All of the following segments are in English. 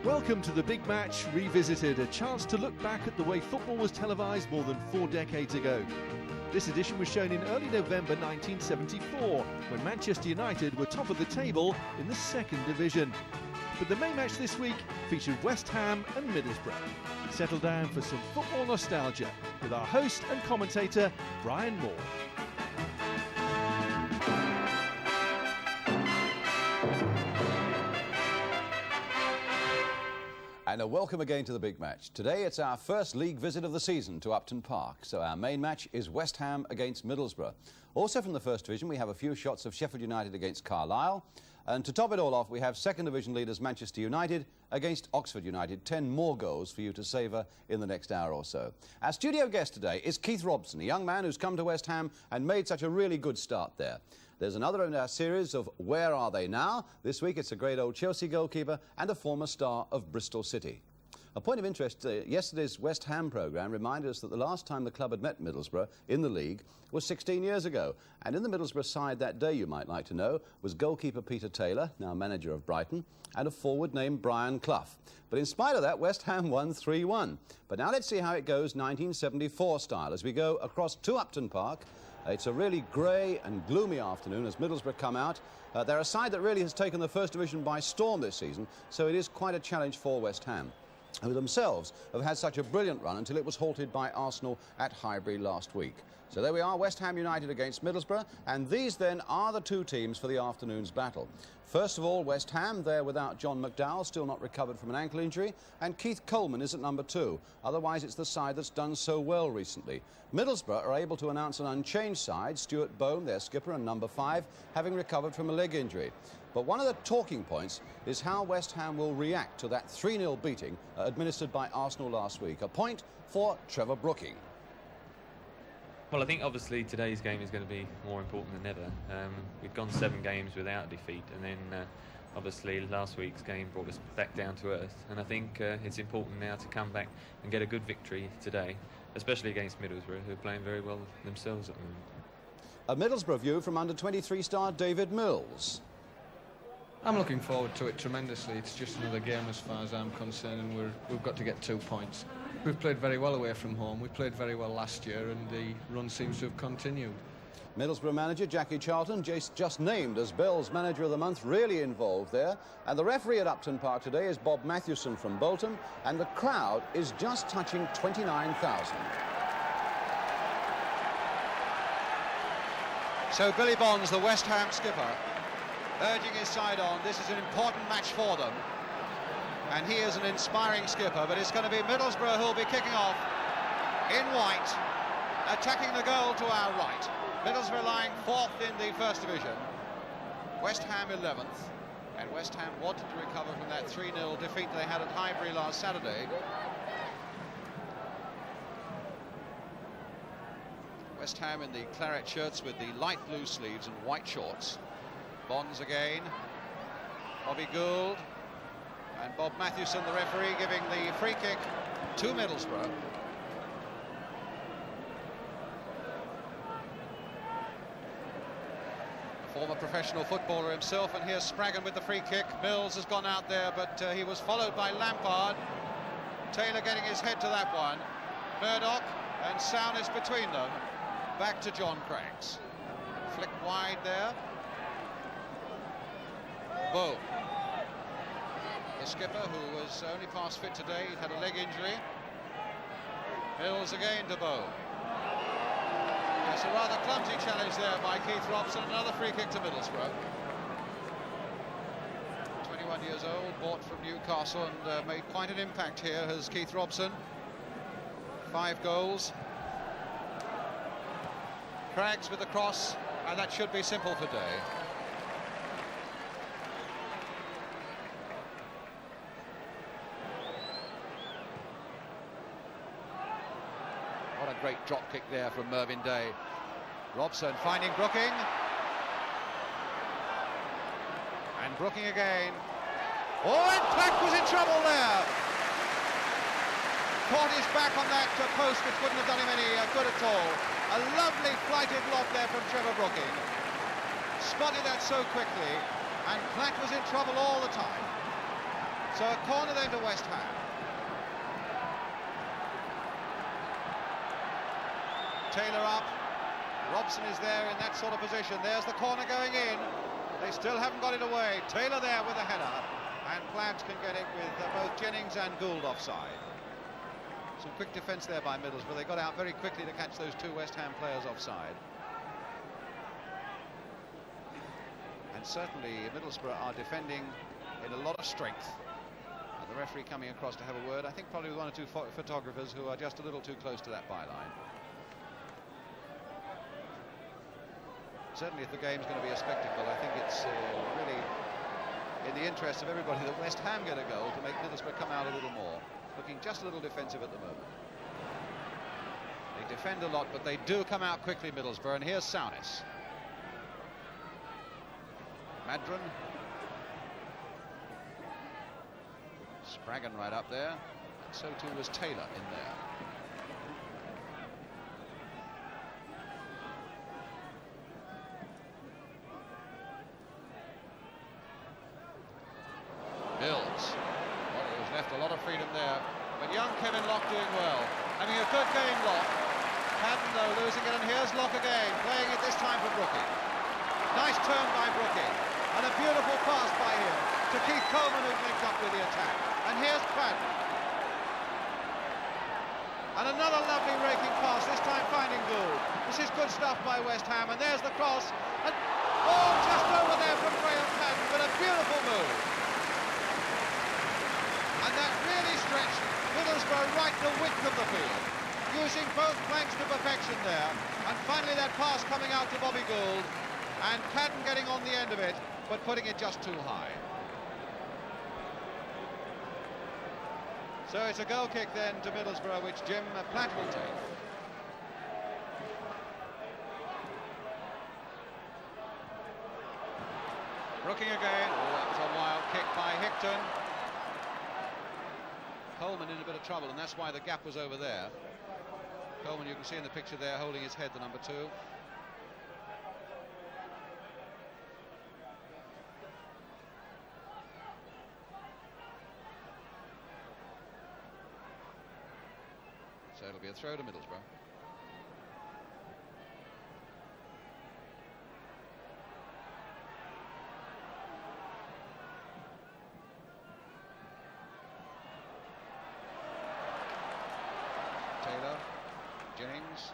Welcome to The Big Match Revisited, a chance to look back at the way football was televised more than 4 decades ago. This edition was shown in early November 1974, when Manchester United were top of the table in the second division. But the main match this week featured West Ham and Middlesbrough. Settle down for some football nostalgia with our host and commentator, Brian Moore. And a welcome again to the big match. Today it's our first league visit of the season to Upton Park. So our main match is West Ham against Middlesbrough. Also from the first division we have a few shots of Sheffield United against Carlisle. And to top it all off we have second division leaders Manchester United against Oxford United. 10 more goals for you to savour in the next hour or so. Our studio guest today is Keith Robson, a young man who's come to West Ham and made such a really good start there. There's another in our series of Where Are They Now? This week it's a great old Chelsea goalkeeper and a former star of Bristol City. A point of interest, yesterday's West Ham programme reminded us that the last time the club had met Middlesbrough in the league was 16 years ago. And in the Middlesbrough side that day, you might like to know, was goalkeeper Peter Taylor, now manager of Brighton, and a forward named Brian Clough. But in spite of that, West Ham won 3-1. But now let's see how it goes 1974 style as we go across to Upton Park. It's a really grey and gloomy afternoon as Middlesbrough come out. They're a side that really has taken the first division by storm this season, so it is quite a challenge for West Ham, who themselves have had such a brilliant run until it was halted by Arsenal at Highbury last week. So there we are, West Ham United against Middlesbrough, and these then are the two teams for the afternoon's battle. First of all, West Ham, they're without John McDowell, still not recovered from an ankle injury, and Keith Coleman is at number 2. Otherwise, it's the side that's done so well recently. Middlesbrough are able to announce an unchanged side, Stuart Bone, their skipper, and number 5, having recovered from a leg injury. But one of the talking points is how West Ham will react to that 3-0 beating administered by Arsenal last week. A point for Trevor Brooking. Well, I think obviously today's game is going to be more important than ever. We've gone 7 games without a defeat, and then obviously last week's game brought us back down to earth. And I think it's important now to come back and get a good victory today, especially against Middlesbrough, who are playing very well themselves at the moment. A Middlesbrough view from under-23 star David Mills. I'm looking forward to it tremendously. It's just another game as far as I'm concerned, and we've got to get 2 points. We've played very well away from home. We played very well last year, and the run seems to have continued. Middlesbrough manager Jackie Charlton, just named as Bell's Manager of the Month, really involved there. And the referee at Upton Park today is Bob Mathewson from Bolton, and the crowd is just touching 29,000. So Billy Bonds, the West Ham skipper, urging his side on. This is an important match for them. And he is an inspiring skipper, but it's going to be Middlesbrough who'll be kicking off in white, attacking the goal to our right. Middlesbrough lying 4th in the first division, West Ham 11th, and West Ham wanted to recover from that 3-0 defeat they had at Highbury last Saturday. West Ham in the claret shirts with the light blue sleeves and white shorts. Bonds again, Bobby Gould, and Bob Mathewson, the referee, giving the free kick to Middlesbrough. A former professional footballer himself, and here's Spraggan with the free kick. Mills has gone out there, but he was followed by Lampard. Taylor getting his head to that one. Murdoch and Souness between them. Back to John Craggs. Flick wide there. Bow. The skipper, who was only past fit today, had a leg injury. Mills again to Bow. Yes, a rather clumsy challenge there by Keith Robson. Another free kick to Middlesbrough. 21 years old, bought from Newcastle, and made quite an impact here as Keith Robson. 5 goals. Craggs with the cross, and that should be simple for Day. What a great drop kick there from Mervyn Day. Robson finding Brooking. And Brooking again. Oh, and Clack was in trouble there. Caught his back on that post, which wouldn't have done him any good at all. A lovely flighted lob there from Trevor Brooking. Spotted that so quickly, and Clack was in trouble all the time. So a corner then to West Ham. Taylor up. Robson is there in that sort of position. There's the corner going in. They still haven't got it away. Taylor there with a header. And Plant can get it with both Jennings and Gould offside. Some quick defence there by Middlesbrough. They got out very quickly to catch those two West Ham players offside. And certainly Middlesbrough are defending in a lot of strength. And the referee coming across to have a word. I think probably with one or two photographers who are just a little too close to that byline. Certainly if the game's going to be a spectacle, I think it's really in the interest of everybody that West Ham get a goal to make Middlesbrough come out a little more. Looking just a little defensive at the moment. They defend a lot, but they do come out quickly, Middlesbrough. And here's Souness. Madron. Spraggan right up there. And so too was Taylor in there. Mills. Well, he was left a lot of freedom there. But young Kevin Locke doing well. Having a good game, Locke. Patton, though, losing it. And here's Locke again, playing it this time for Brookie. Nice turn by Brookie. And a beautiful pass by him to Keith Coleman, who linked up with the attack. And here's Patton. And another lovely raking pass, this time finding Gould. This is good stuff by West Ham. And there's the cross. And oh, just over there from Graham Patton, but a beautiful move. And that really stretched Middlesbrough right the width of the field, using both flanks to perfection there. And finally that pass coming out to Bobby Gould, and Patton getting on the end of it, but putting it just too high. So it's a goal kick then to Middlesbrough, which Jim Plant will take. Brooking again. Oh, that was a wild kick by Hickton. Coleman in a bit of trouble, and that's why the gap was over there. Coleman, you can see in the picture there, holding his head, the number 2. So it'll be a throw to Middlesbrough. Taylor, Jennings,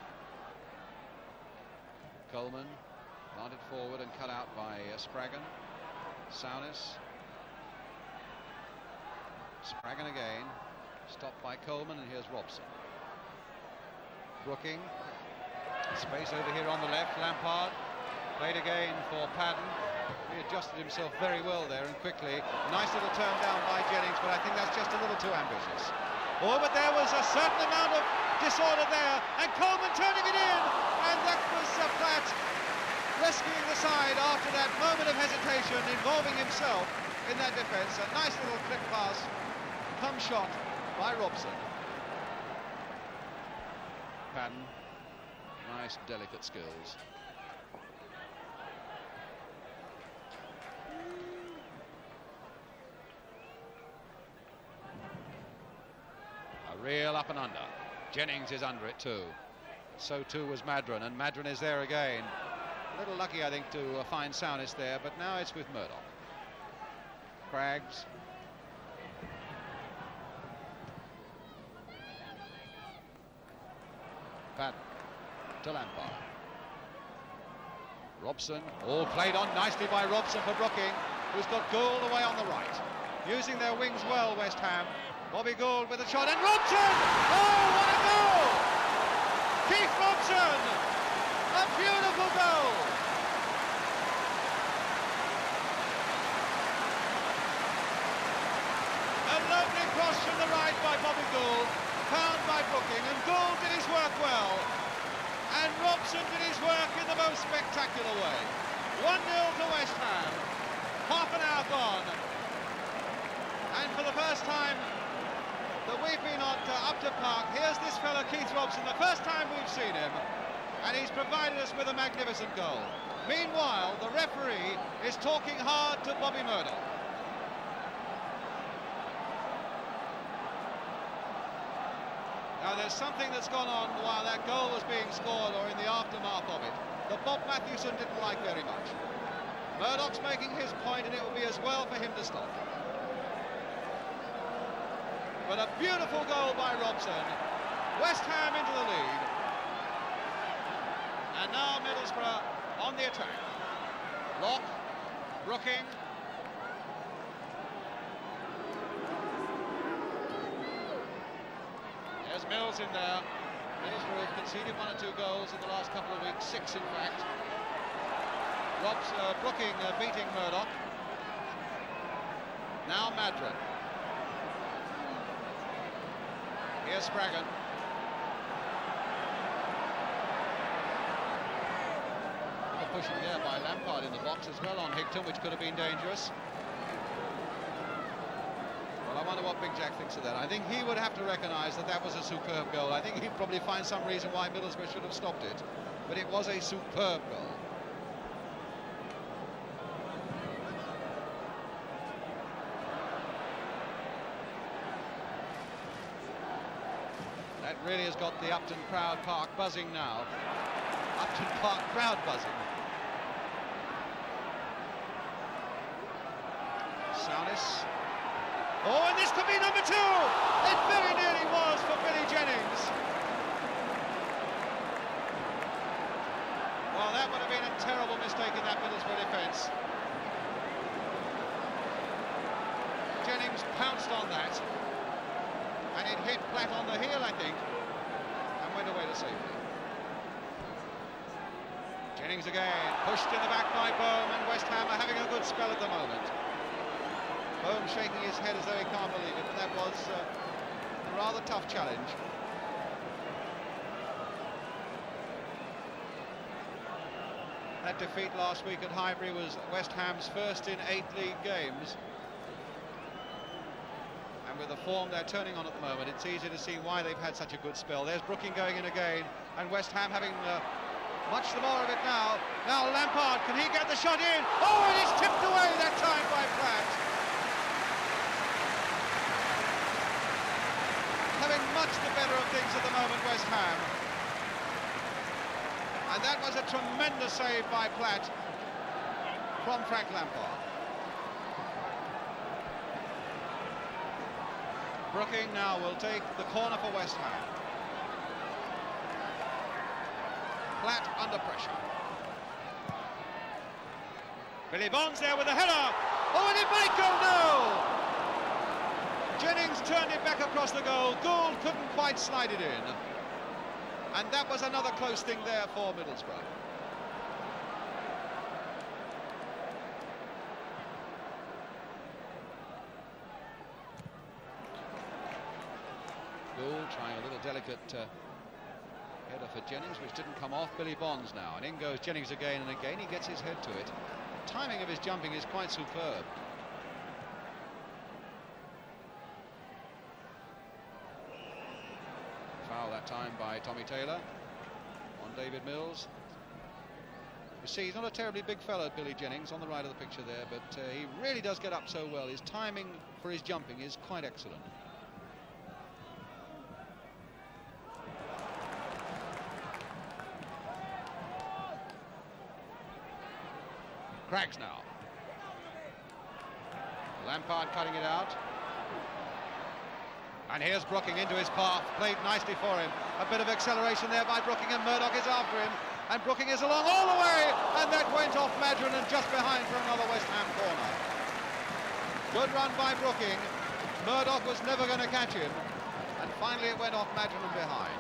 Coleman, planted forward and cut out by Spraggan. Souness. Spraggan again, stopped by Coleman, and here's Robson. Brooking, space over here on the left, Lampard, played again for Patton. He adjusted himself very well there and quickly. Nice little turn down by Jennings, but I think that's just a little too ambitious. Oh, but there was a certain amount of disorder there, and Coleman turning it in, and that was Platt rescuing the side after that moment of hesitation involving himself in that defence. A nice little flick pass, come shot by Robson. Patton, nice delicate skills. A real up and under. Jennings is under it too. So too was Madron, and Madron is there again. A little lucky, I think, to find Souness there, but now it's with Murdoch. Craggs. Patton to Lampard. Robson, all played on nicely by Robson for Brooking, who's got Gould away on the right. Using their wings well, West Ham. Bobby Gould with a shot, and Robson! Oh, what a goal! Keith Robson! A beautiful goal! A lovely cross from the right by Bobby Gould, found by Brooking, and Gould did his work well. And Robson did his work in the most spectacular way. 1-0 to West Ham. Half an hour gone. And for the first time that we've been at Upton Park, here's this fella Keith Robson, the first time we've seen him, and he's provided us with a magnificent goal. Meanwhile, the referee is talking hard to Bobby Murdoch. Now there's something that's gone on while that goal was being scored or in the aftermath of it that Bob Matthewson didn't like very much. Murdoch's making his point and it will be as well for him to stop. But a beautiful goal by Robson. West Ham into the lead. And now Middlesbrough on the attack. Locke, Brooking. There's Mills in there. Middlesbrough have conceded 1 or 2 goals in the last couple of weeks, 6 in fact. Brooking beating Murdoch. Now Madron. Here's Spraggan. Pushing there by Lampard in the box as well on Higton, which could have been dangerous. Well, I wonder what Big Jack thinks of that. I think he would have to recognise that that was a superb goal. I think he'd probably find some reason why Middlesbrough should have stopped it, but it was a superb goal. That really has got the Upton Park buzzing now. Upton Park crowd buzzing. Saunis. Oh, and this could be number 2! It very nearly was for Billy Jennings. Well, that would have been a terrible mistake in that Middlesbrough defence. Jennings pounced on that, and it hit flat on the heel, I think, and went away to safety. Jennings again, pushed in the back by Bohm, and West Ham are having a good spell at the moment. Bohm shaking his head as though he can't believe it, but that was a rather tough challenge. That defeat last week at Highbury was West Ham's first in 8 league games. And with the form they're turning on at the moment, it's easy to see why they've had such a good spell. There's Brooking going in again, and West Ham having much the more of it now. Now Lampard, can he get the shot in? Oh, it is tipped away that time by Platt. Having much the better of things at the moment, West Ham. And that was a tremendous save by Platt from Frank Lampard. Brooking now will take the corner for West Ham. Platt under pressure. Billy Bonds there with a header. Oh, and it might go now. Jennings turned it back across the goal. Gould couldn't quite slide it in. And that was another close thing there for Middlesbrough. Gould trying a little delicate header for Jennings, which didn't come off. Billy Bonds now, and in goes Jennings again, and again he gets his head to it. The timing of his jumping is quite superb. Foul that time by Tommy Taylor on David Mills. You see, he's not a terribly big fellow, Billy Jennings, on the right of the picture there, but he really does get up so well. His timing for his jumping is quite excellent. Cracks now. Lampard cutting it out. And here's Brooking into his path, played nicely for him. A bit of acceleration there by Brooking, and Murdoch is after him. And Brooking is along all the way, and that went off Madron and just behind for another West Ham corner. Good run by Brooking. Murdoch was never going to catch him, and finally it went off Madron and behind.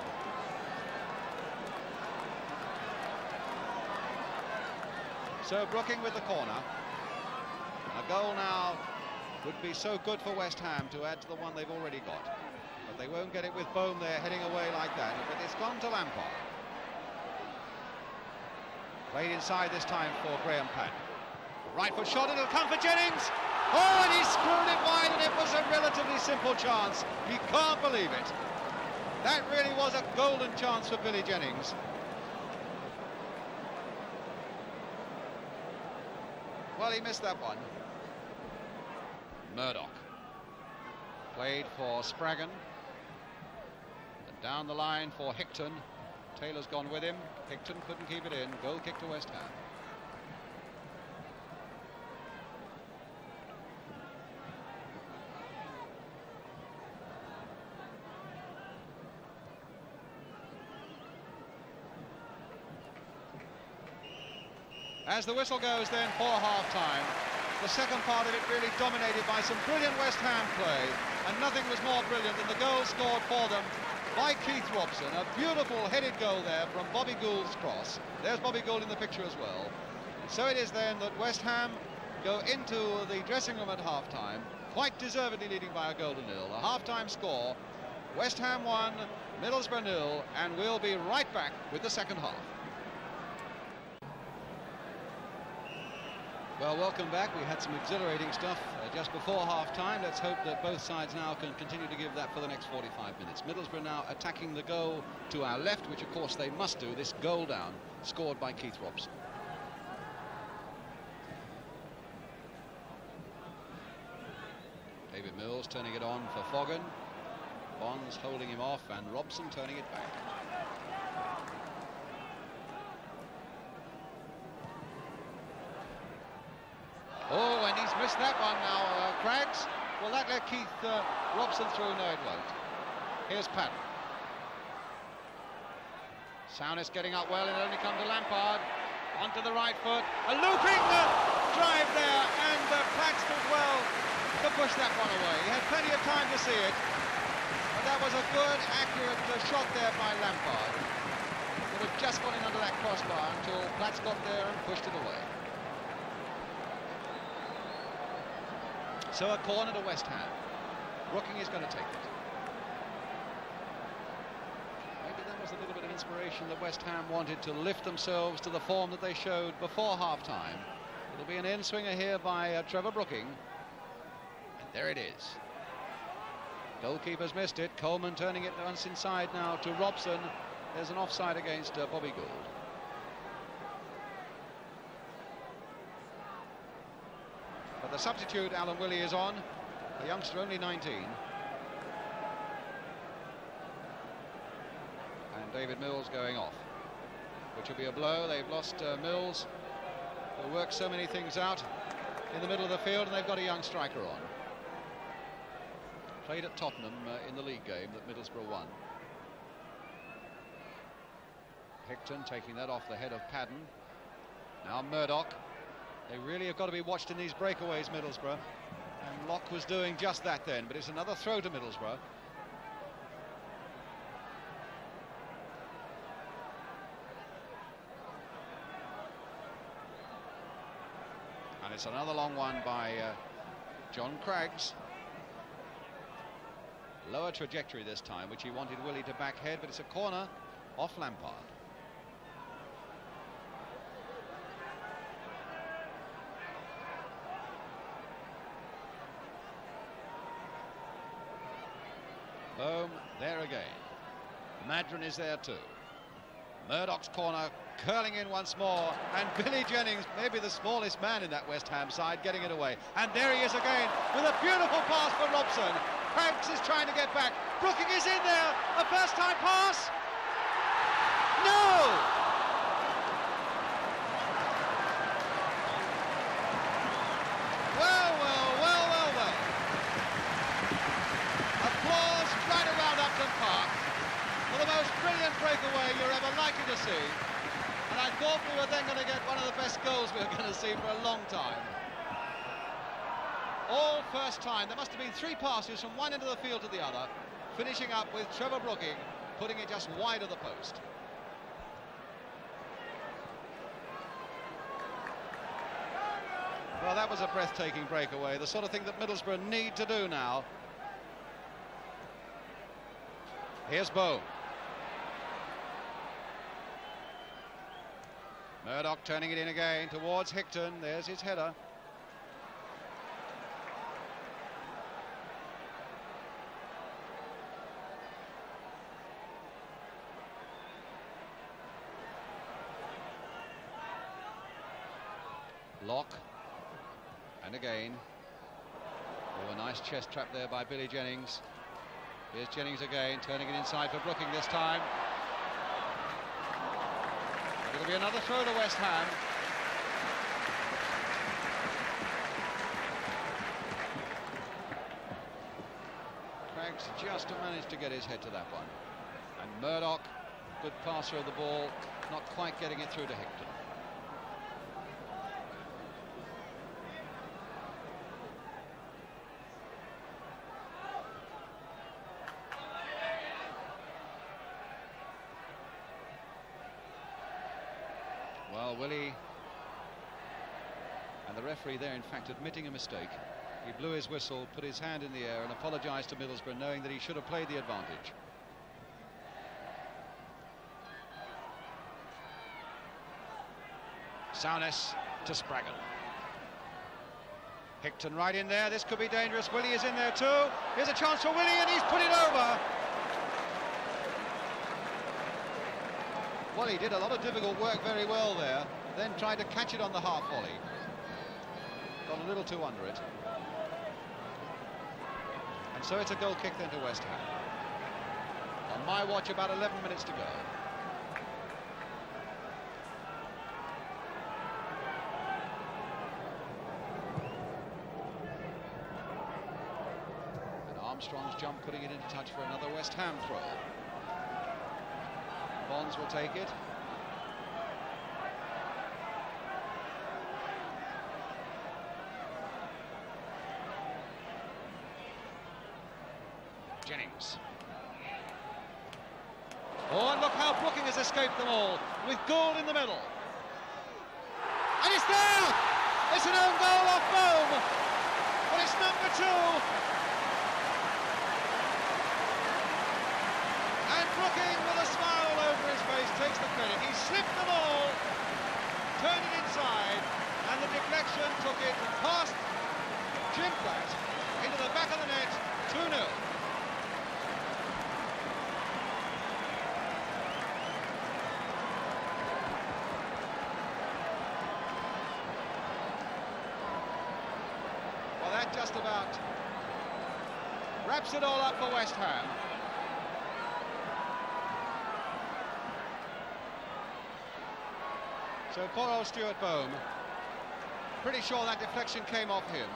So Brooking with the corner. A goal now would be so good for West Ham to add to the one they've already got. But they won't get it with Bohm there heading away like that. But it's gone to Lampard. Played inside this time for Graham Patton. Right foot shot, it'll come for Jennings. Oh, and he screwed it wide, and it was a relatively simple chance. You can't believe it. That really was a golden chance for Billy Jennings. Well, he missed that one. Murdoch played for Spraggan. Down the line for Hickton. Taylor's gone with him. Hickton couldn't keep it in. Goal kick to West Ham. As the whistle goes then for half-time, the second part of it really dominated by some brilliant West Ham play, and nothing was more brilliant than the goal scored for them by Keith Robson. A beautiful headed goal there from Bobby Gould's cross. There's Bobby Gould in the picture as well. So it is then that West Ham go into the dressing room at half-time, quite deservedly leading by a goal to nil. A half-time score, West Ham 1, Middlesbrough 0, and we'll be right back with the second half. Well, welcome back. We had some exhilarating stuff just before half-time. Let's hope that both sides now can continue to give that for the next 45 minutes. Middlesbrough now attacking the goal to our left, which of course they must do. This goal down, scored by Keith Robson. David Mills turning it on for Foggen. Bonds holding him off, and Robson turning it back. Oh, and he's missed that one now, Craggs. Will that let Keith Robson through? No, it won't. Here's Patton. Souness getting up well, and it only comes to Lampard. Onto the right foot. A looping drive there, and Platts did well to push that one away. He had plenty of time to see it, but that was a good, accurate shot there by Lampard. Would have just gone in under that crossbar until Platts got there and pushed it away. So a corner to West Ham. Brooking is going to take it. Maybe that was a little bit of inspiration that West Ham wanted to lift themselves to the form that they showed before half-time. It'll be an in-swinger here by Trevor Brooking. And there it is. Goalkeeper's missed it. Coleman turning it once inside now to Robson. There's an offside against Bobby Gould. But the substitute, Alan Willey, is on. A youngster, only 19. And David Mills going off, which will be a blow. They've lost Mills, who works so many things out in the middle of the field, and they've got a young striker on. Played at Tottenham in the league game that Middlesbrough won. Hickton taking that off the head of Padden. Now Murdoch. They really have got to be watched in these breakaways, Middlesbrough. And Locke was doing just that then, but it's another throw to Middlesbrough. And it's another long one by John Craggs. Lower trajectory this time, which he wanted Willie to back head, but it's a corner off Lampard. Boom, there again. Madron is there too. Murdoch's corner curling in once more, and Billy Jennings, maybe the smallest man in that West Ham side, getting it away. And there he is again with a beautiful pass for Robson. Craggs is trying to get back. Brooking is in there. A first-time pass. No! The most brilliant breakaway you're ever likely to see, and I thought we were then going to get one of the best goals we were going to see for a long time. All first time. There must have been 3 passes from one end of the field to the other, finishing up with Trevor Brooking putting it just wide of the post. Well, that was a breathtaking breakaway, the sort of thing that Middlesbrough need to do now. Here's Bow. Murdoch turning it in again towards Hickton. There's his header. Locke. And again. Oh, a nice chest trap there by Billy Jennings. Here's Jennings again, turning it inside for Brooking this time. It'll be another throw to West Ham. Craggs just managed to get his head to that one. And Murdoch, good passer of the ball, not quite getting it through to Hickton. Well, Willie, and the referee there, in fact, admitting a mistake. He blew his whistle, put his hand in the air and apologised to Middlesbrough, knowing that he should have played the advantage. Souness to Spraggan. Hickton right in there, this could be dangerous. Willie is in there too. Here's a chance for Willie and he's put it over. Well, he did a lot of difficult work very well there, then tried to catch it on the half volley. Got a little too under it. And so it's a goal kick then to West Ham. On my watch, about 11 minutes to go. And Armstrong's jump putting it into touch for another West Ham throw. Bonds will take it. Jennings. Oh, and look how Brooking has escaped them all, with Gould in the middle. And it's there! It's an own goal off Bohm, but it's number 2. And Brooking, with a smile all over his face, takes the credit. He slipped the ball, turned it inside, and the deflection took it past Jim Platt into the back of the net, 2-0. Well, that just about wraps it all up for West Ham. So poor old Stuart Bohm, pretty sure that deflection came off him.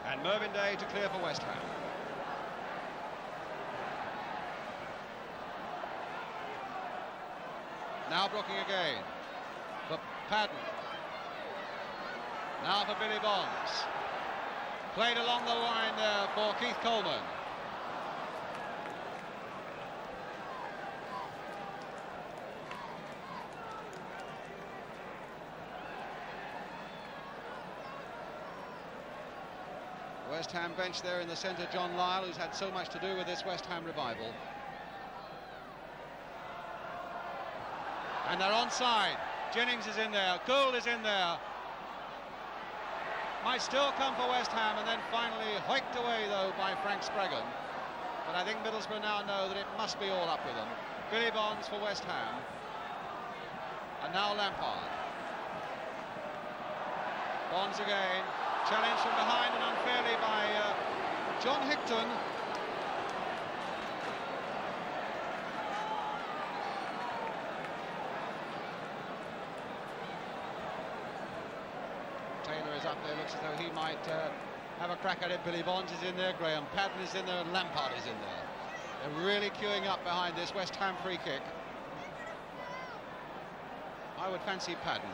And Mervyn Day to clear for West Ham. Now Brooking again for Padden. Now for Billy Bonds. Played along the line there for Keith Coleman. West Ham bench there in the centre, John Lyle, who's had so much to do with this West Ham revival. And they're onside. Jennings is in there, Gould is in there. Might still come for West Ham, and then finally hoiked away though by Frank Spraggan. But I think Middlesbrough now know that it must be all up with them. Billy Bonds for West Ham. And now Lampard. Bonds again. Challenged from behind and unfairly by John Hickton. Taylor is up there, looks as though he might have a crack at it. Billy Bonds is in there, Graham Padden is in there, and Lampard is in there. They're really queuing up behind this West Ham free kick. I would fancy Padden.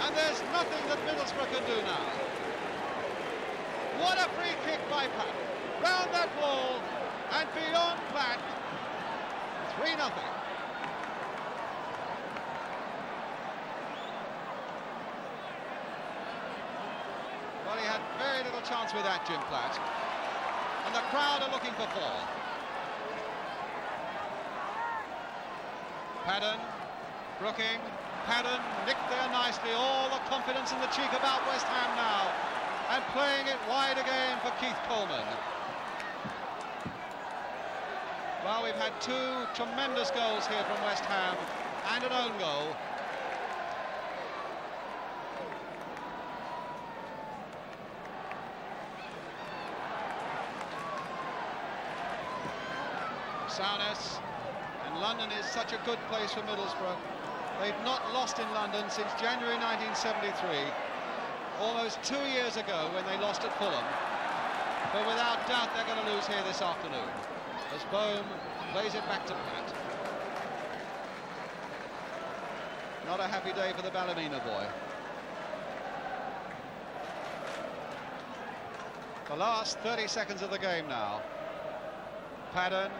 And there's nothing that Middlesbrough can do now. What a free kick by Platt. Round that wall and beyond Platt. 3-0. Well, he had very little chance with that, Jim Platt. And the crowd are looking for 4. Padden, Brooking, Padden nicked there nicely. All the confidence in the cheek about West Ham now. And playing it wide again for Keith Coleman. Well, we've had 2 tremendous goals here from West Ham and an own goal. Souness, and London is such a good place for Middlesbrough. They've not lost in London since January 1973, almost 2 years ago when they lost at Fulham. But without doubt they're going to lose here this afternoon, as Bohm plays it back to Platt. Not a happy day for the Ballymena boy. The last 30 seconds of the game now. Padden.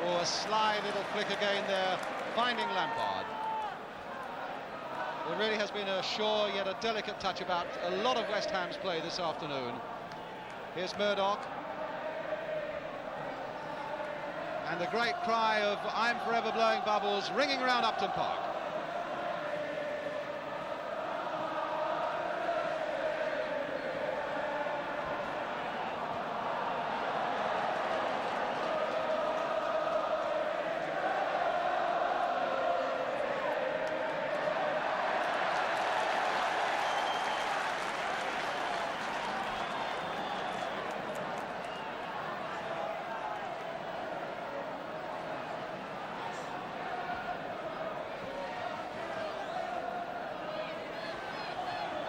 Oh, a sly little flick again there, finding Lampard. There really has been a sure yet a delicate touch about a lot of West Ham's play this afternoon. Here's Murdoch. And the great cry of "I'm forever blowing bubbles" ringing around Upton Park.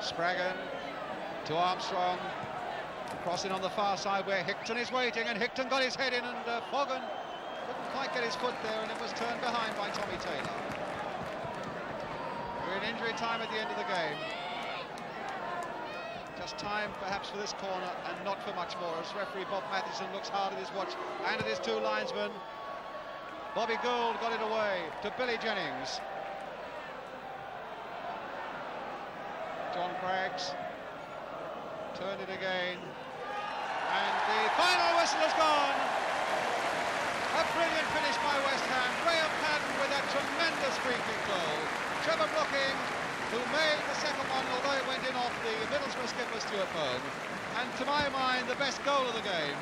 Spraggan to Armstrong, crossing on the far side where Hickton is waiting, and Hickton got his head in, and Foggan couldn't quite get his foot there, and it was turned behind by Tommy Taylor. We're in injury time at the end of the game. Just time perhaps for this corner and not for much more, as referee Bob Mathieson looks hard at his watch and at his 2 linesmen. Bobby Gould got it away to Billy Jennings. John Craggs turned it again, and the final whistle has gone. A brilliant finish by West Ham. Graham Padden with that tremendous free-kick goal. Trevor Brooking, who made the second one, although it went in off the Middlesbrough skipper Stuart Bohm. And to my mind, the best goal of the game,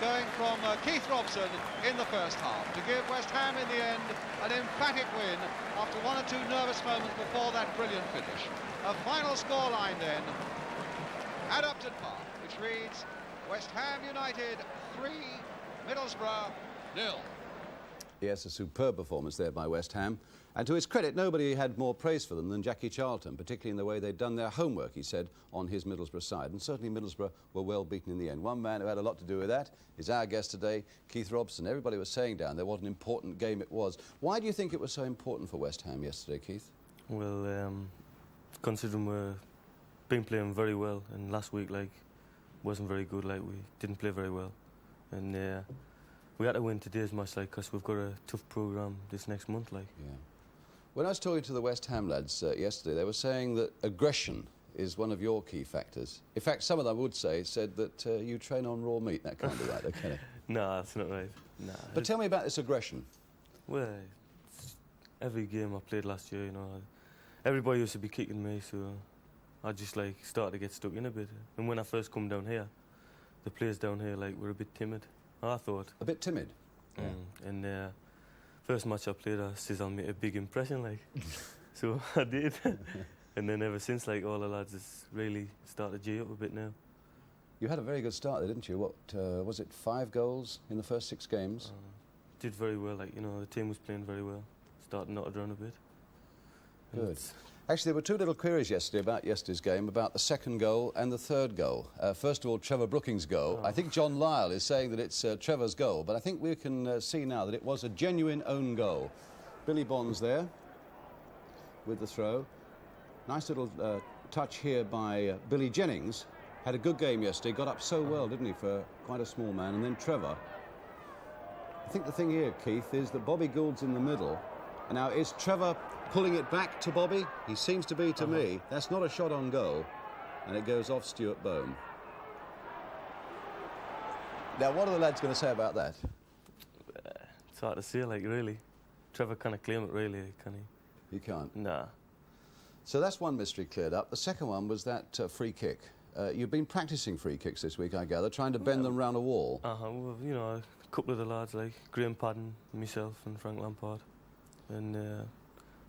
going from Keith Robson in the first half, to give West Ham in the end an emphatic win after 1 or 2 nervous moments before that brilliant finish. A final scoreline then at Upton Park, which reads West Ham United 3, Middlesbrough 0. Yes, a superb performance there by West Ham. And to his credit, nobody had more praise for them than Jackie Charlton, particularly in the way they'd done their homework, he said, on his Middlesbrough side. And certainly Middlesbrough were well beaten in the end. One man who had a lot to do with that is our guest today, Keith Robson. Everybody was saying down there what an important game it was. Why do you think it was so important for West Ham yesterday, Keith? Well, considering we've been playing very well, and last week, wasn't very good, we didn't play very well. And we had to win today's match, because we've got a tough programme this next month, Yeah. When I was talking to the West Ham lads yesterday, they were saying that aggression is one of your key factors. In fact, some of them said that you train on raw meat. That can't be right, can it? No, that's not right. Nah. But tell me about this aggression. Well, every game I played last year, everybody used to be kicking me, so I just started to get stuck in a bit. And when I first come down here, the players down here were a bit timid, I thought. A bit timid? And first match I played, I says I'll make a big impression, so I did. And then ever since, all the lads has really started to G up a bit now. You had a very good start there, didn't you? What, was it 5 goals in the first 6 games? Did very well, the team was playing very well. Started knotted around a bit. Good. Actually, there were 2 little queries yesterday about yesterday's game, about the second goal and the third goal. First of all, Trevor Brooking's goal. I think John Lyle is saying that it's Trevor's goal, but I think we can see now that it was a genuine own goal. Billy Bonds there with the throw. Nice little touch here by Billy Jennings. Had a good game yesterday, got up so well, didn't he, for quite a small man. And then Trevor. I think the thing here, Keith, is that Bobby Gould's in the middle. And now, is Trevor pulling it back to Bobby? He seems to be to me. That's not a shot on goal. And it goes off Stuart Bohm. Now, what are the lads going to say about that? It's hard to say, like, really. Trevor can't claim it, really, can he? You can't? Nah. So that's one mystery cleared up. The second one was that free kick. You've been practising free kicks this week, I gather, trying to bend them round a wall. Well, you know, a couple of the lads, like Graham Padden, myself and Frank Lampard. And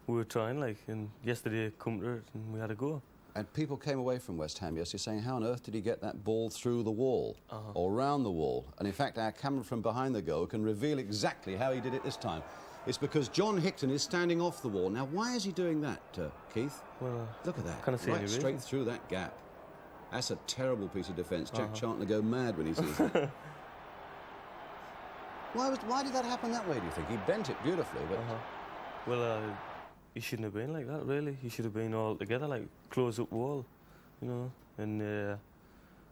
we were trying, like, and yesterday come to it and we had a go. And people came away from West Ham yesterday saying, how on earth did he get that ball through the wall or round the wall? And in fact, our camera from behind the goal can reveal exactly how he did it this time. It's because John Hickton is standing off the wall. Now, why is he doing that, Keith? Well, look at that. Can't see any straight reason. through that gap. That's a terrible piece of defence. Jack Charlton will go mad when he sees it. Why did that happen that way, do you think? He bent it beautifully, but... Well, he shouldn't have been like that, really. He should have been all together, like, close-up wall, you know, and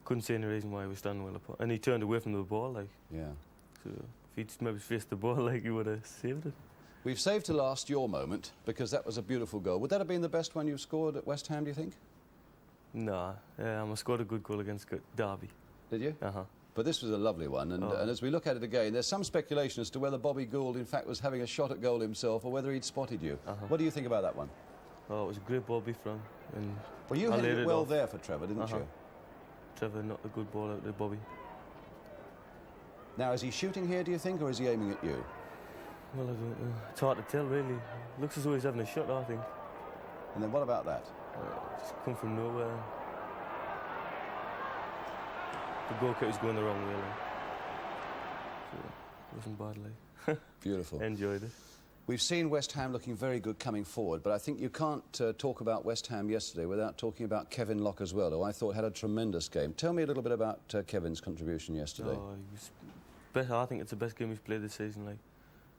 couldn't see any reason why he was standing well apart. And he turned away from the ball, like... Yeah. So if he'd maybe faced the ball, like, he would have saved it. We've saved to last your moment, because that was a beautiful goal. Would that have been the best one you've scored at West Ham, do you think? Nah, I scored a good goal against Derby. Did you? But this was a lovely one, and as we look at it again, there's some speculation as to whether Bobby Gould, in fact, was having a shot at goal himself, or whether he'd spotted you. What do you think about that one? Oh, it was a great ball be from. And well, you hit it well there for Trevor, didn't you? Trevor knocked a good ball out to Bobby. Now, is he shooting here, do you think, or is he aiming at you? Well, I don't know. It's hard to tell, really. Looks as though he's having a shot, I think. And then what about that? Just come from nowhere. The goalkeeper's going the wrong way, like. So it wasn't bad, like. Beautiful. Enjoyed it. We've seen West Ham looking very good coming forward, but I think you can't talk about West Ham yesterday without talking about Kevin Locke as well, who I thought had a tremendous game. Tell me a little bit about Kevin's contribution yesterday. Oh, he was better. I think it's the best game he's played this season, like.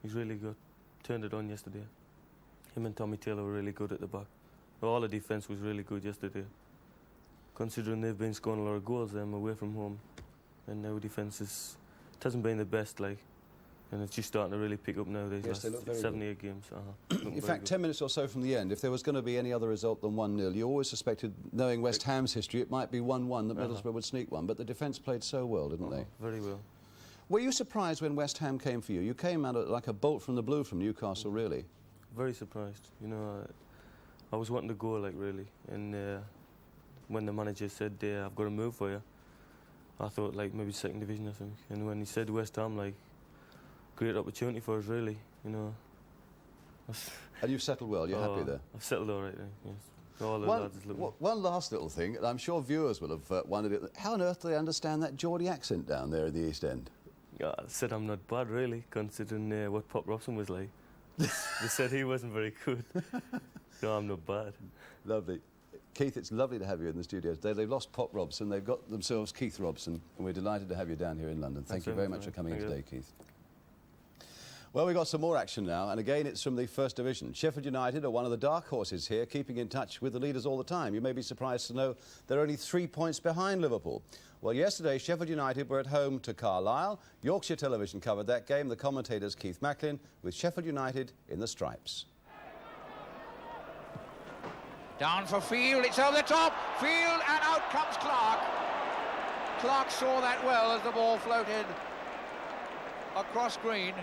He's really good. Turned it on yesterday. Him and Tommy Taylor were really good at the back. All the defence was really good yesterday. Considering they've been scoring a lot of goals away from home, and now defence hasn't been the best, like, and it's just starting to really pick up nowadays. Yes, they look very 78 games. In fact, 10 minutes or so from the end, if there was going to be any other result than 1-0, you always suspected, knowing West Ham's history, it might be 1-1, that Middlesbrough would sneak one, but the defence played so well, didn't they? Very well. Were you surprised when West Ham came for you? You came out like a bolt from the blue from Newcastle, really. Very surprised. You know, I was wanting to go, like, really, and when the manager said, I've got a move for you, I thought, like, maybe second division or something. And when he said West Ham, like, great opportunity for us, really, you know. And you've settled well, you're happy there? I've settled all right, yes. All the lads is looking. One last little thing, and I'm sure viewers will have wondered, how on earth do they understand that Geordie accent down there in the East End? I said I'm not bad, really, considering what Pop Robson was like. They said he wasn't very good. No, I'm not bad. Lovely. Keith, it's lovely to have you in the studio today. They've lost Pop Robson, they've got themselves Keith Robson, and we're delighted to have you down here in London. Thank you very much for coming in today, Keith. Well, we've got some more action now, and again, it's from the First Division. Sheffield United are one of the dark horses here, keeping in touch with the leaders all the time. You may be surprised to know they're only 3 points behind Liverpool. Well, yesterday, Sheffield United were at home to Carlisle. Yorkshire Television covered that game. The commentators, Keith Macklin, with Sheffield United in the stripes. Down for Field, it's over the top, Field, and out comes Clark. Clark saw that well as the ball floated across green.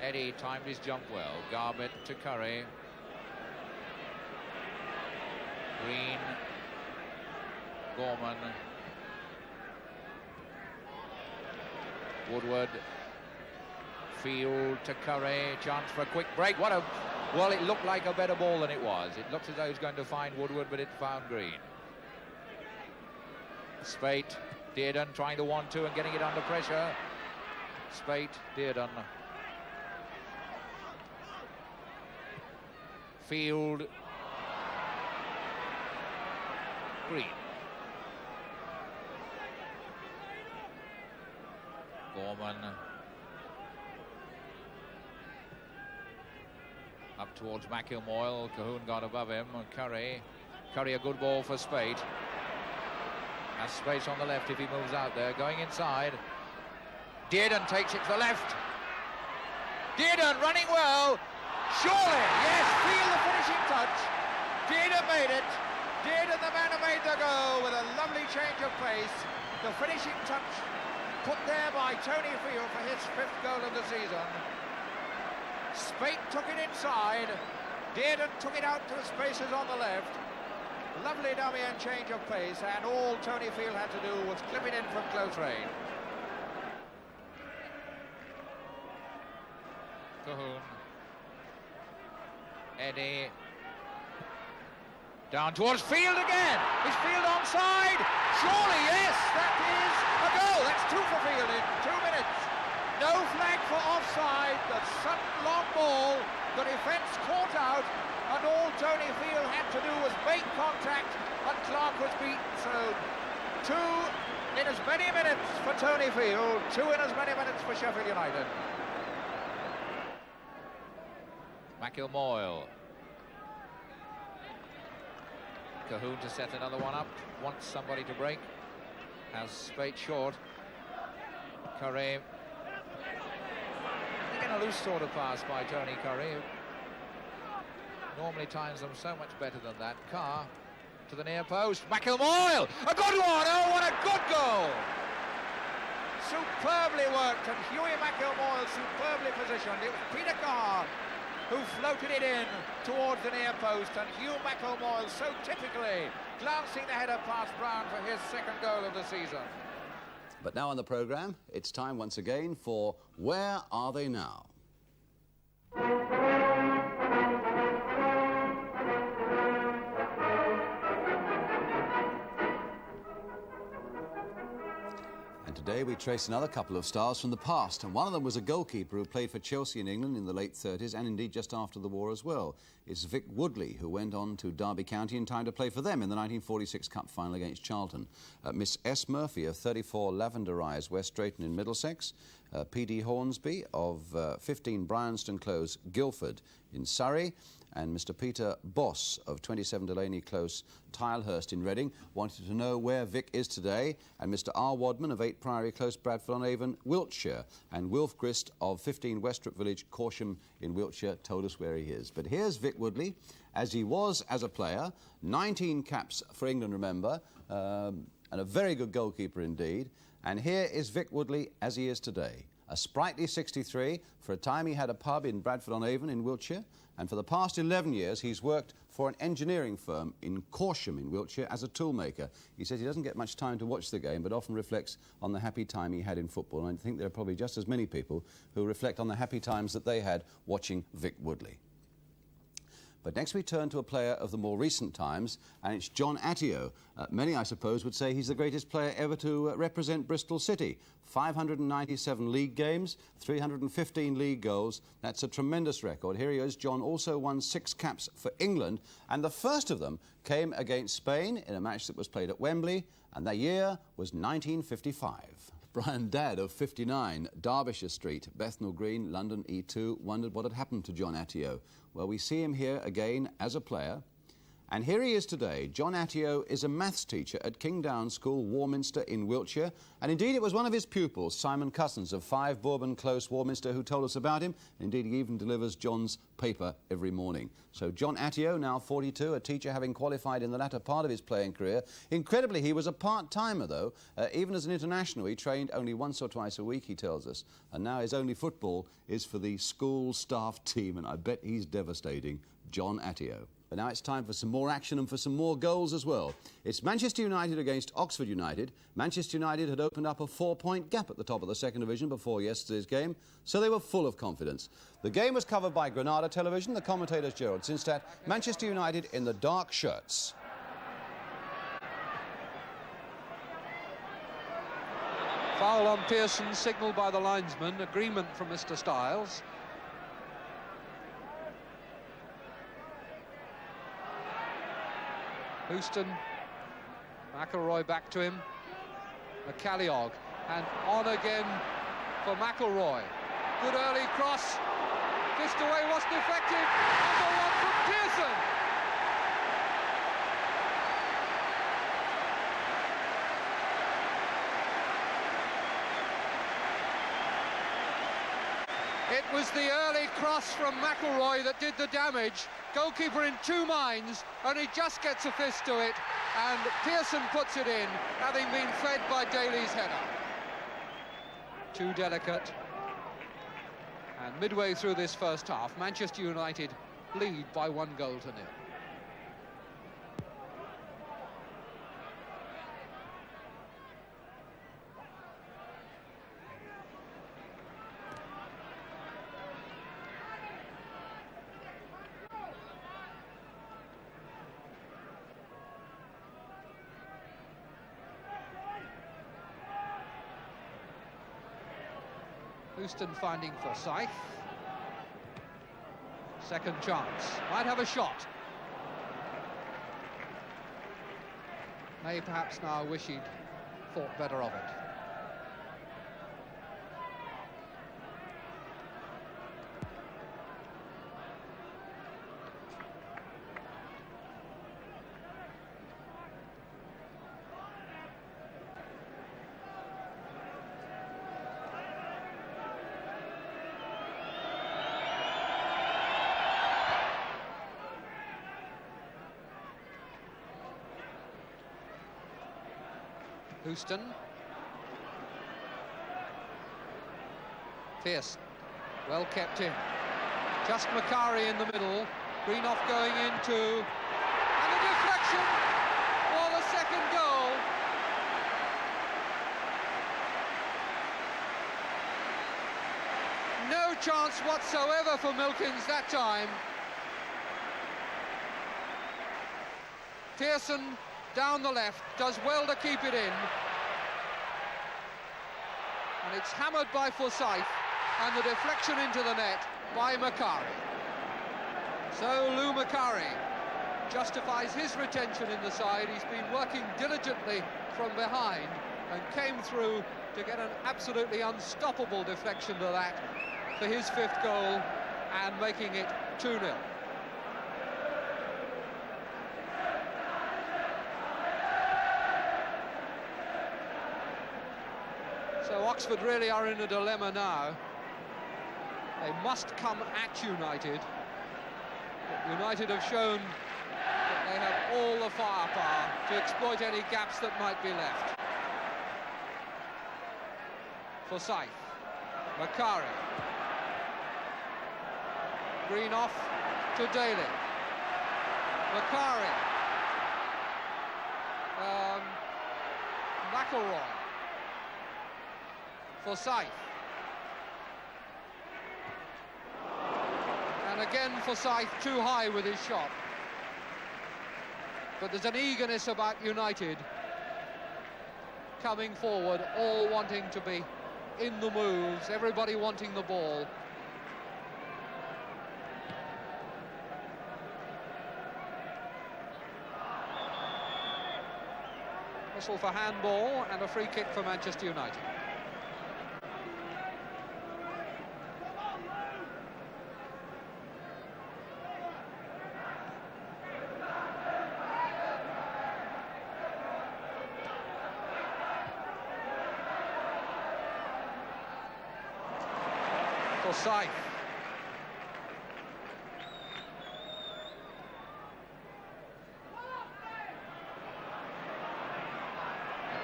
Eddie timed his jump well. Garbutt to Curry. Green. Gorman. Woodward. Field to Curry. Chance for a quick break. Well, it looked like a better ball than it was. It looks as though he's going to find Woodward, but it found Green. Spate. Dearden trying the 1-2 and getting it under pressure. Spate. Dearden. Field. Green. Gorman. Up towards McIlmoyle. Cahoon got above him. Curry. Curry a good ball for Spate. Has space on the left if he moves out there. Going inside. Dearden takes it to the left. Dearden running well. Surely, yes, feel the finishing touch. Dida made it. Dida, the man who made the goal with a lovely change of pace. The finishing touch put there by Tony Field for his 5th goal of the season. Spate took it inside. Dearden took it out to the spaces on the left. Lovely dummy and change of pace, and all Tony Field had to do was clip it in from close range. Cahoon. Eddie. Down towards Field again. Is Field onside? Surely, yes, that is a goal. That's 2 for Field in 2 minutes. No flag for offside. The sudden long ball. The defence caught out, and all Tony Field had to do was make contact, and Clark was beaten. So 2 in as many minutes for Tony Field, 2 in as many minutes for Sheffield United. McIlmoyle. Cahoon to set another one up, wants somebody to break, has Spate short. Kareem. Again, a loose sort of pass by Tony Kareem. Normally times them so much better than that. Carr to the near post. McIlmoyle! A good one! Oh, what a good goal! Superbly worked, and Hughie McIlmoyle superbly positioned. It was Peter Carr who floated it in towards the near post, and Hugh McIlmoyle so typically glancing the header past Brown for his 2nd goal of the season. But now on the programme, it's time once again for Where Are They Now? Today we trace another couple of stars from the past, and one of them was a goalkeeper who played for Chelsea in England in the late 30s and indeed just after the war as well. It's Vic Woodley, who went on to Derby County in time to play for them in the 1946 Cup final against Charlton. Miss S. Murphy of 34 Lavender Rise, West Drayton in Middlesex. P.D. Hornsby of 15 Bryanston Close, Guildford in Surrey. And Mr. Peter Boss of 27 Delaney Close, Tilehurst in Reading, wanted to know where Vic is today. And Mr. R. Wadman of 8 Priory Close, Bradford-on-Avon, Wiltshire. And Wilf Grist of 15 Westrup Village, Corsham in Wiltshire, told us where he is. But here's Vic Woodley, as he was as a player. 19 caps for England, remember, and a very good goalkeeper indeed. And here is Vic Woodley as he is today. A sprightly 63. For a time he had a pub in Bradford-on-Avon in Wiltshire, and for the past 11 years he's worked for an engineering firm in Corsham in Wiltshire as a toolmaker. He says he doesn't get much time to watch the game, but often reflects on the happy time he had in football. And I think there are probably just as many people who reflect on the happy times that they had watching Vic Woodley. But next we turn to a player of the more recent times, and it's John Attio. Many, I suppose, would say he's the greatest player ever to represent Bristol City. 597 league games, 315 league goals. That's a tremendous record. Here he is. John also won 6 caps for England, and the first of them came against Spain in a match that was played at Wembley, and the year was 1955. Brian Dadd of 59 Derbyshire Street, Bethnal Green, London E2, wondered what had happened to John Attio. Well, we see him here again as a player. And here he is today. John Attio is a maths teacher at King Down School, Warminster in Wiltshire. And indeed it was one of his pupils, Simon Cousins of 5 Bourbon Close, Warminster, who told us about him. Indeed, he even delivers John's paper every morning. So John Attio, now 42, a teacher having qualified in the latter part of his playing career. Incredibly, he was a part-timer, though. Even as an international, he trained only once or twice a week, he tells us. And now his only football is for the school staff team, and I bet he's devastating. John Attio. But now it's time for some more action and for some more goals as well. It's Manchester United against Oxford United. Manchester United had opened up a 4-point gap at the top of the 2nd Division before yesterday's game, so they were full of confidence. The game was covered by Granada Television, the commentators Gerald Sinstadt, Manchester United in the dark shirts. Foul on Pearson, signalled by the linesman. Agreement from Mr. Stiles. Houston, McElroy back to him, McCalliog, and on again for McElroy. Good early cross, fist away, wasn't effective, number 1 from Pearson. It was the early cross from McElroy that did the damage. Goalkeeper in two minds, and he just gets a fist to it, and Pearson puts it in, having been fed by Daly's header. Too delicate. And midway through this first half, Manchester United lead by 1-0. Houston finding Forsyth. Second chance. Might have a shot. May perhaps now wish he'd thought better of it. Houston. Pearson, well kept in. Just Macari in the middle. Greenoff going into, and a deflection for the second goal. No chance whatsoever for Milkins that time. Pearson down the left, does well to keep it in. And it's hammered by Forsyth, and the deflection into the net by Macari. So Lou Macari justifies his retention in the side. He's been working diligently from behind and came through to get an absolutely unstoppable deflection to that for his fifth goal and making it 2-0. So Oxford really are in a dilemma now. They must come at United. But United have shown that they have all the firepower to exploit any gaps that might be left. Forsyth, Macari, Greenoff to Daly, Macari, McElroy, Forsyth, and again Forsyth too high with his shot. But there's an eagerness about United coming forward, all wanting to be in the moves, everybody wanting the ball. Whistle for handball and a free kick for Manchester United. Forsyth.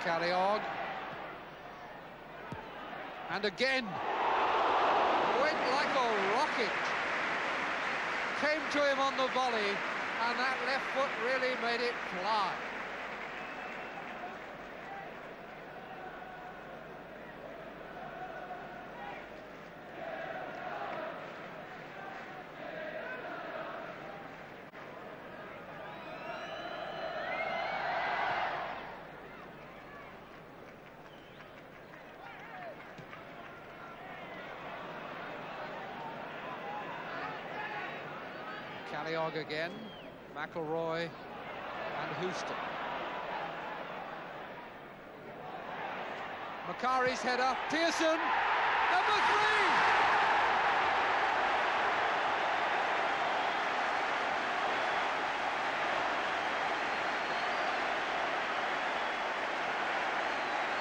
Carlisle. And again, went like a rocket. Came to him on the volley, and that left foot really made it fly. Carlisle again, McElroy and Houston. Macari's header, Pearson, number 3!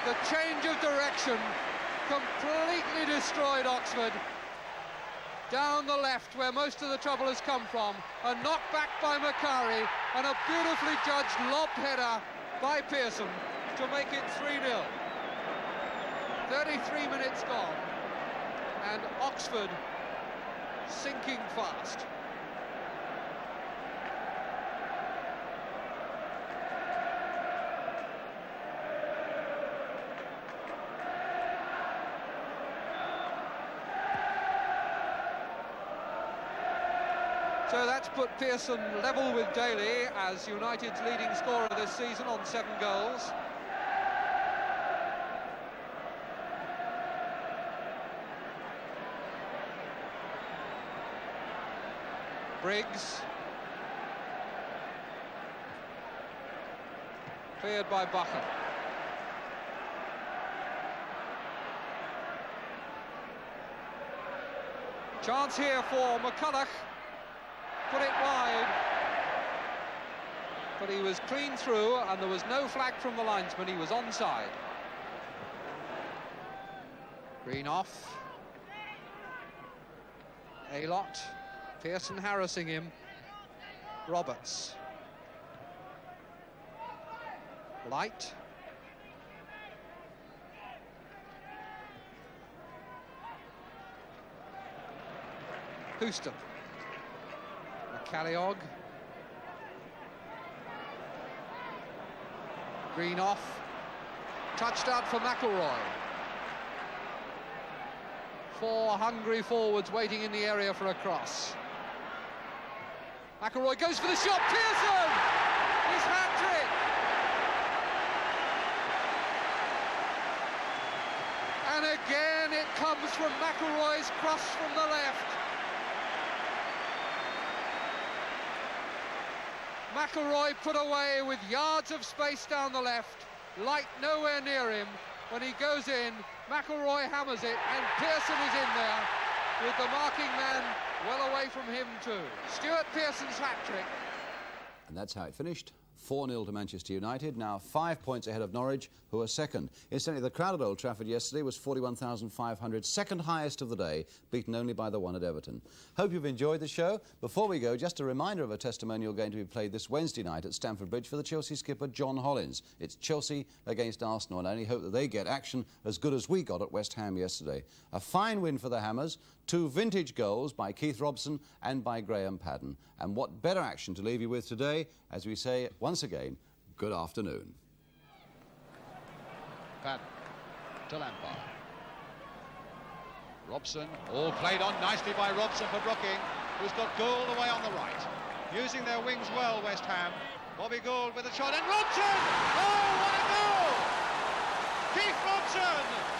The change of direction completely destroyed Oxford. down the left where most of the trouble has come from. A knock back by Macari and a beautifully judged lobbed header by Pearson to make it 3-0. 33 minutes gone and Oxford sinking fast. So that's put Pearson level with Daly as United's leading scorer this season on 7 goals. Briggs. Cleared by Bucker. Chance here for McCulloch. Put it wide. But he was clean through and there was no flag from the linesman. He was onside. Green off. Aylott. Pearson harassing him. Roberts. Light. Houston. Carlisle. Green off. Touchdown for McElroy. 4 hungry forwards waiting in the area for a cross. McElroy goes for the shot. Pearson! His hat-trick! And again it comes from McElroy's cross from the left. McElroy put away with yards of space down the left. Light nowhere near him. When he goes in, McElroy hammers it, and Pearson is in there with the marking man well away from him too. Stuart Pearson's hat-trick. And that's how it finished. 4-0 to Manchester United, now 5 points ahead of Norwich, who are second. Incidentally, the crowd at Old Trafford yesterday was 41,500, second highest of the day, beaten only by the one at Everton. Hope you've enjoyed the show. Before we go, just a reminder of a testimonial going to be played this Wednesday night at Stamford Bridge for the Chelsea skipper John Hollins. It's Chelsea against Arsenal, and I only hope that they get action as good as we got at West Ham yesterday. A fine win for the Hammers, 2 vintage goals by Keith Robson and by Graham Padden. And what better action to leave you with today, as we say once again, good afternoon. Padden to Lampard. Robson, all played on nicely by Robson for Brooking, who's got Gould away on the right. Using their wings well, West Ham. Bobby Gould with a shot, and Robson! Oh, what a goal! Keith Robson!